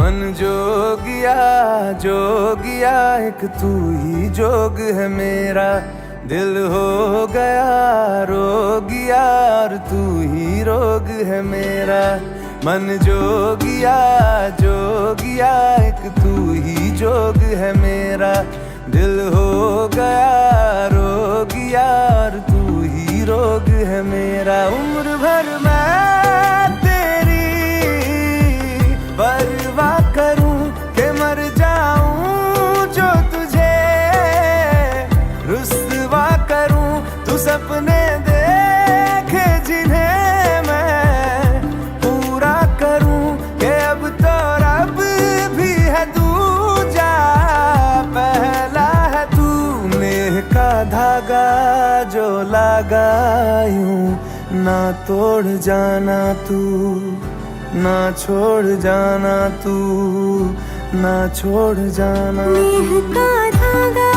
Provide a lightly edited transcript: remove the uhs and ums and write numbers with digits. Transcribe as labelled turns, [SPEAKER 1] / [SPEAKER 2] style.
[SPEAKER 1] मन जोगिया जोगिया एक तू ही जोग है मेरा, दिल हो गया रोगिया और तू ही रोग है मेरा। मन जोगिया जोगिया एक तू ही जोग है मेरा, दिल हो गया रोगिया और तू ही रोग है मेरा। उम्र भर मैं तेरी परवाह करूं कि मर जाऊं जो तुझे रुस्वा करूं। तू सपने देखे जिन्हें मैं पूरा करूं कि अब तो रब भी है दूजा पहला है तू। नेह का धागा जो लगा यूं ना तोड़ जाना तू, ना छोड़ जाना तू, ना छोड़ जाना तू।
[SPEAKER 2] नेह का धागा